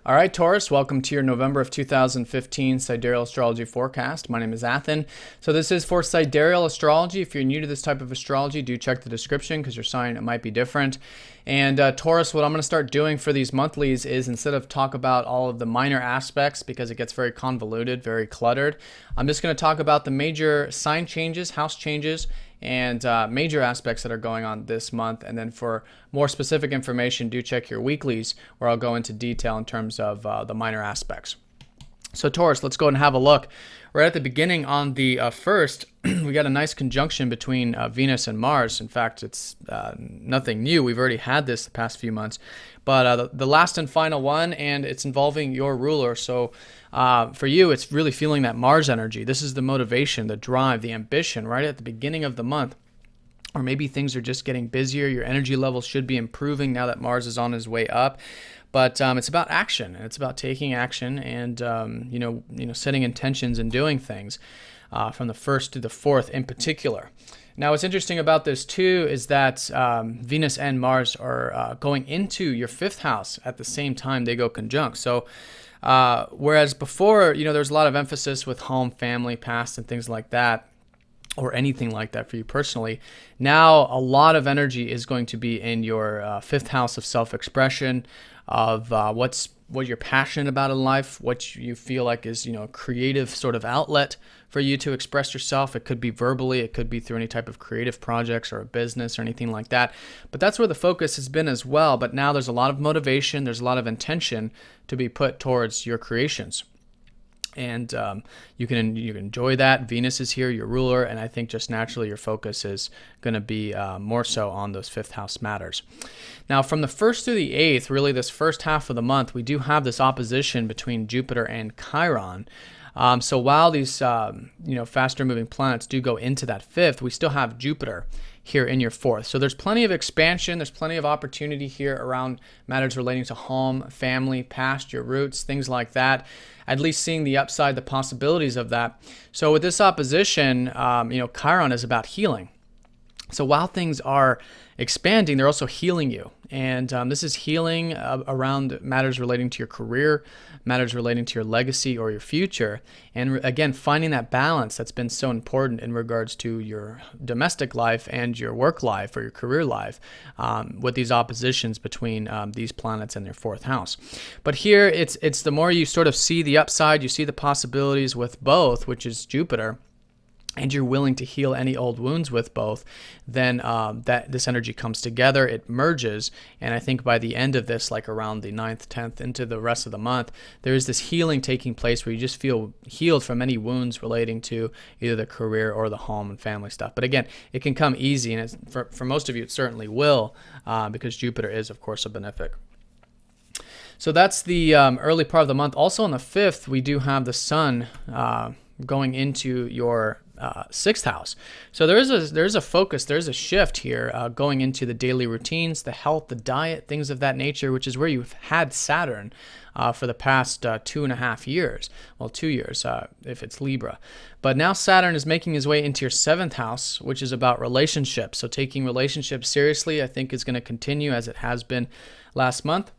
All right, Taurus, welcome to your November of 2015 Sidereal Astrology forecast. My name is Athen. So this is for Sidereal Astrology. If you're new to this type of astrology, do check the description because your sign might be different. And Taurus, what I'm going to start doing for these monthlies is instead of talk about all of the minor aspects because it gets very convoluted, very cluttered, I'm just going to talk about the major sign changes, house changes, and major aspects that are going on this month. And then for more specific information, do check your weeklies where I'll go into detail in terms of the minor aspects. So Taurus, let's go ahead and have a look. Right at the beginning on the 1st, we got a nice conjunction between Venus and Mars. In fact, it's nothing new. We've already had this the past few months. But the last and final one, and it's involving your ruler. So for you, it's really feeling that Mars energy. This is the motivation, the drive, the ambition right at the beginning of the month. Or maybe things are just getting busier. Your energy levels should be improving now that Mars is on his way up. But it's about action, and it's about taking action and setting intentions and doing things from the 1st to the 4th in particular. Now, what's interesting about this too is that Venus and Mars are going into your 5th house at the same time they go conjunct. So whereas before, there's a lot of emphasis with home, family, past, and things like that, or anything like that for you personally, now a lot of energy is going to be in your 5th house of self-expression, of what you're passionate about in life, what you feel like is a creative sort of outlet for you to express yourself. It could be verbally, it could be through any type of creative projects or a business or anything like that. But that's where the focus has been as well. But now there's a lot of motivation, there's a lot of intention to be put towards your creations. And you can enjoy that. Venus is here, your ruler, and I think just naturally your focus is going to be more so on those 5th house matters. Now, from the 1st through the 8th, really this first half of the month, we do have this opposition between Jupiter and Chiron. So while these faster moving planets do go into that 5th, we still have Jupiter here in your 4th. So there's plenty of expansion, there's plenty of opportunity here around matters relating to home, family, past, your roots, things like that. At least seeing the upside, the possibilities of that. So with this opposition, Chiron is about healing. So while things are expanding, they're also healing you. And this is healing around matters relating to your career, matters relating to your legacy or your future. And again, finding that balance that's been so important in regards to your domestic life and your work life or your career life with these oppositions between these planets and their 4th house. But here, it's the more you sort of see the upside, you see the possibilities with both, which is Jupiter, and you're willing to heal any old wounds with both, then that this energy comes together, it merges, and I think by the end of this, like around the 9th, 10th, into the rest of the month, there is this healing taking place where you just feel healed from any wounds relating to either the career or the home and family stuff. But again, it can come easy, and for most of you, it certainly will, because Jupiter is, of course, a benefic. So that's the early part of the month. Also on the 5th, we do have the Sun going into your 6th house. So there's a focus, there's a shift here going into the daily routines, the health, the diet, things of that nature, which is where you've had Saturn for the past 2.5 years. Well, 2 years if it's Libra. But now Saturn is making his way into your 7th house, which is about relationships. So taking relationships seriously, I think, is going to continue as it has been last month.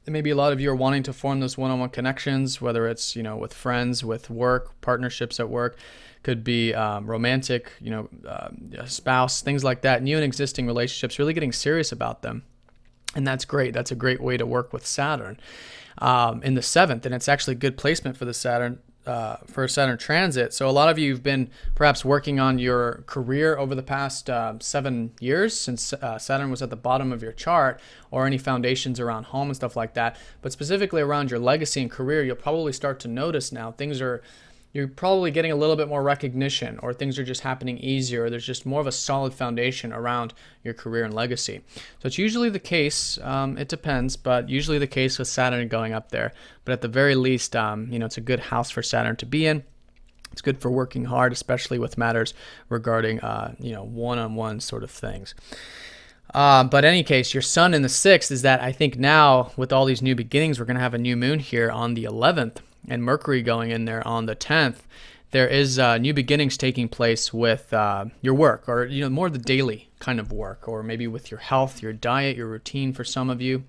Maybe a lot of you are wanting to form those one-on-one connections, whether it's with friends, with work, partnerships at work, could be romantic, a spouse, things like that. New and existing relationships, really getting serious about them, and that's great. That's a great way to work with Saturn in the 7th, and it's actually good placement for the Saturn. For a Saturn transit. So a lot of you have been perhaps working on your career over the past 7 years since Saturn was at the bottom of your chart, or any foundations around home and stuff like that. But specifically around your legacy and career, you'll probably start to notice now you're probably getting a little bit more recognition, or things are just happening easier, or there's just more of a solid foundation around your career and legacy. So it's usually the case, it depends, but usually the case with Saturn going up there. But at the very least, it's a good house for Saturn to be in. It's good for working hard, especially with matters regarding, one-on-one sort of things. But in any case, your Sun in the 6th is that I think now with all these new beginnings, we're going to have a new moon here on the 11th. And Mercury going in there on the 10th, there is new beginnings taking place with your work, or more the daily kind of work, or maybe with your health, your diet, your routine for some of you.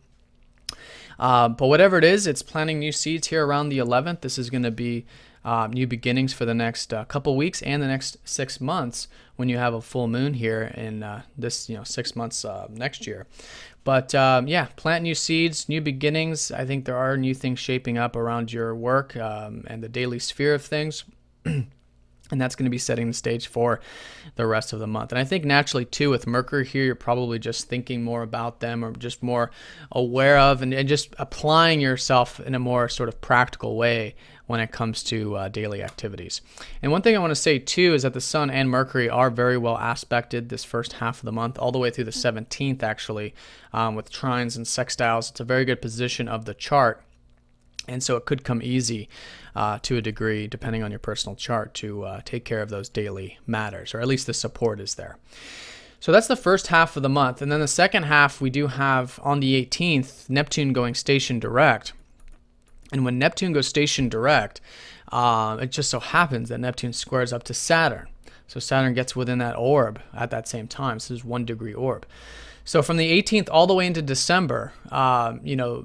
But whatever it is, it's planting new seeds here around the 11th. This is going to be new beginnings for the next couple weeks and the next 6 months when you have a full moon here in this 6 months next year. But yeah, plant new seeds, new beginnings. I think there are new things shaping up around your work and the daily sphere of things. And that's going to be setting the stage for the rest of the month. And I think naturally, too, with Mercury here, you're probably just thinking more about them or just more aware of and just applying yourself in a more sort of practical way when it comes to daily activities. And one thing I want to say, too, is that the Sun and Mercury are very well aspected this first half of the month, all the way through the 17th, actually, with trines and sextiles. It's a very good position of the chart. And so it could come easy to a degree, depending on your personal chart, to take care of those daily matters, or at least the support is there. So that's the first half of the month. And then the second half, we do have on the 18th, Neptune going station direct. And when Neptune goes station direct, it just so happens that Neptune squares up to Saturn. So Saturn gets within that orb at that same time. So this is 1 degree orb. So from the 18th all the way into December,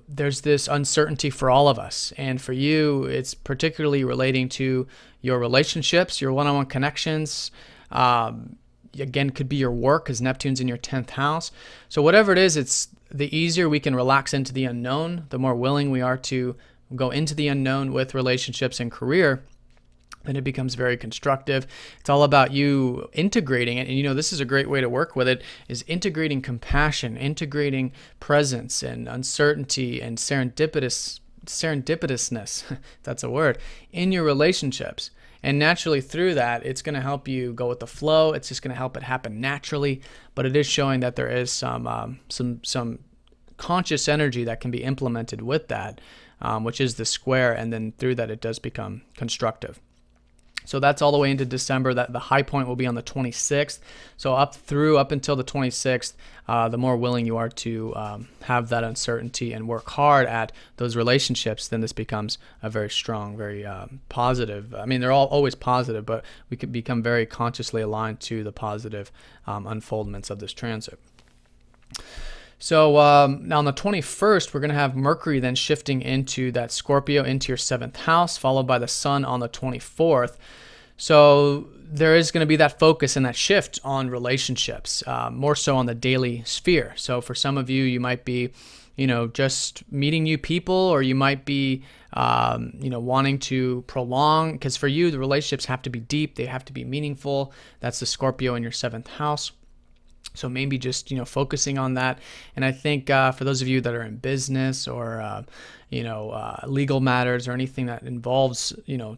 there's this uncertainty for all of us. And for you, it's particularly relating to your relationships, your one-on-one connections. Again, could be your work because Neptune's in your 10th house. So whatever it is, it's the easier we can relax into the unknown, the more willing we are to go into the unknown with relationships and career. Then it becomes very constructive. It's all about you integrating it. And, this is a great way to work with it, is integrating compassion, integrating presence and uncertainty and serendipitousness, that's a word, in your relationships. And naturally through that, it's going to help you go with the flow. It's just going to help it happen naturally. But it is showing that there is some conscious energy that can be implemented with that, which is the square. And then through that, it does become constructive. So that's all the way into December. That the high point will be on the 26th. So up until the 26th, the more willing you are to have that uncertainty and work hard at those relationships, then this becomes a very strong, very positive. I mean, they're all always positive, but we could become very consciously aligned to the positive unfoldments of this transit. So now on the 21st, we're going to have Mercury then shifting into that Scorpio, into your 7th house, followed by the Sun on the 24th. So there is going to be that focus and that shift on relationships, more so on the daily sphere. So for some of you, you might be, just meeting new people, or you might be, wanting to prolong, because for you, the relationships have to be deep. They have to be meaningful. That's the Scorpio in your 7th house. So maybe just, focusing on that. And I think for those of you that are in business or, legal matters or anything that involves,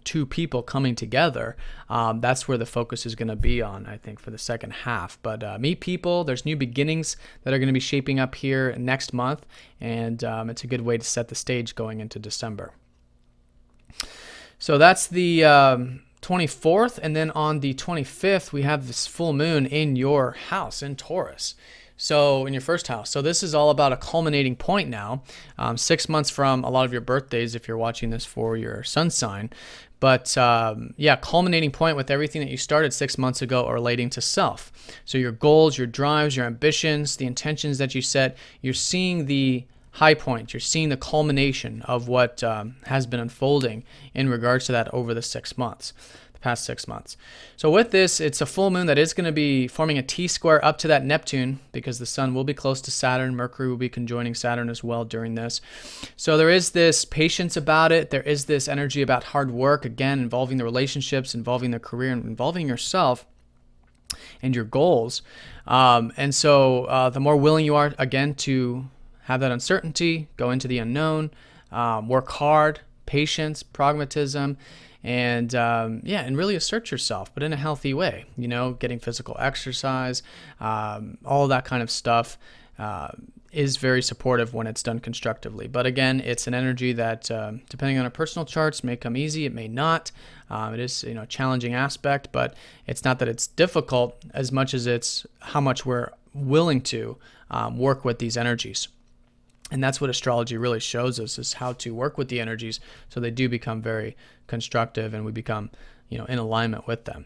two people coming together, that's where the focus is going to be on, I think, for the second half. But meet people. There's new beginnings that are going to be shaping up here next month. And it's a good way to set the stage going into December. So that's the 24th, and then on the 25th, we have this full moon in your house in Taurus. So in your first house. So this is all about a culminating point now, 6 months from a lot of your birthdays if you're watching this for your sun sign. But culminating point with everything that you started 6 months ago relating to self. So your goals, your drives, your ambitions, the intentions that you set, you're seeing the high point. You're seeing the culmination of what has been unfolding in regards to that over the 6 months, the past 6 months. So with this, it's a full moon that is going to be forming a T-square up to that Neptune, because the Sun will be close to Saturn. Mercury will be conjoining Saturn as well during this. So there is this patience about it. There is this energy about hard work, again, involving the relationships, involving the career, and involving yourself and your goals. And so the more willing you are, again, to have that uncertainty, go into the unknown, work hard, patience, pragmatism, and really assert yourself, but in a healthy way. Getting physical exercise, all of that kind of stuff is very supportive when it's done constructively. But again, it's an energy that, depending on our personal charts, may come easy, it may not. It is a challenging aspect, but it's not that it's difficult as much as it's how much we're willing to work with these energies. And that's what astrology really shows us, is how to work with the energies so they do become very constructive and we become, in alignment with them.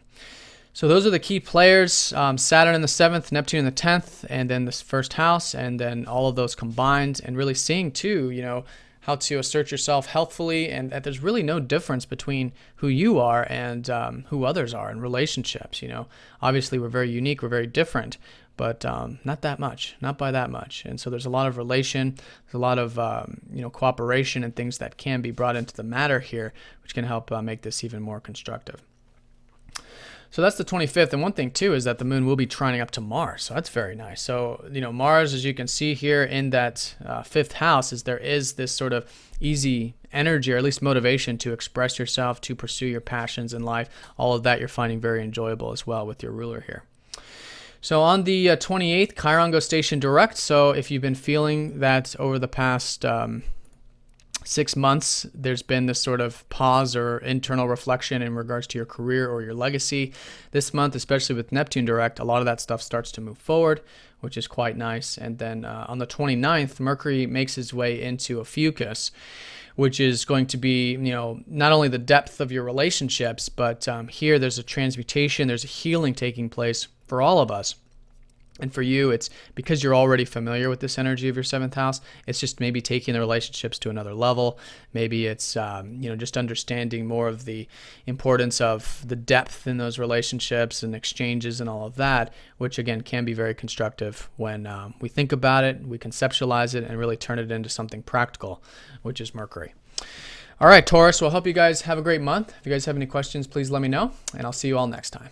So those are the key players, Saturn in the 7th, Neptune in the 10th, and then this first house, and then all of those combined, and really seeing too, how to assert yourself healthfully, and that there's really no difference between who you are and who others are in relationships. Obviously we're very unique, we're very different, but not that much, not by that much. And so there's a lot of relation, there's a lot of cooperation and things that can be brought into the matter here, which can help make this even more constructive. So that's the 25th, and one thing too is that the moon will be trining up to Mars, so that's very nice. So Mars, as you can see here in that 5th house, there is this sort of easy energy, or at least motivation, to express yourself, to pursue your passions in life. All of that you're finding very enjoyable as well with your ruler here. So on the 28th, Chiron goes station direct. So if you've been feeling that over the past 6 months, there's been this sort of pause or internal reflection in regards to your career or your legacy. This month, especially with Neptune direct, a lot of that stuff starts to move forward, which is quite nice. And then on the 29th, Mercury makes his way into a fucus, which is going to be, not only the depth of your relationships, but here there's a transmutation, there's a healing taking place for all of us. And for you, it's because you're already familiar with this energy of your 7th house. It's just maybe taking the relationships to another level. Maybe it's, just understanding more of the importance of the depth in those relationships and exchanges and all of that, which again can be very constructive when we think about it, we conceptualize it, and really turn it into something practical, which is Mercury. All right, Taurus, well, I hope you guys have a great month. If you guys have any questions, please let me know, and I'll see you all next time.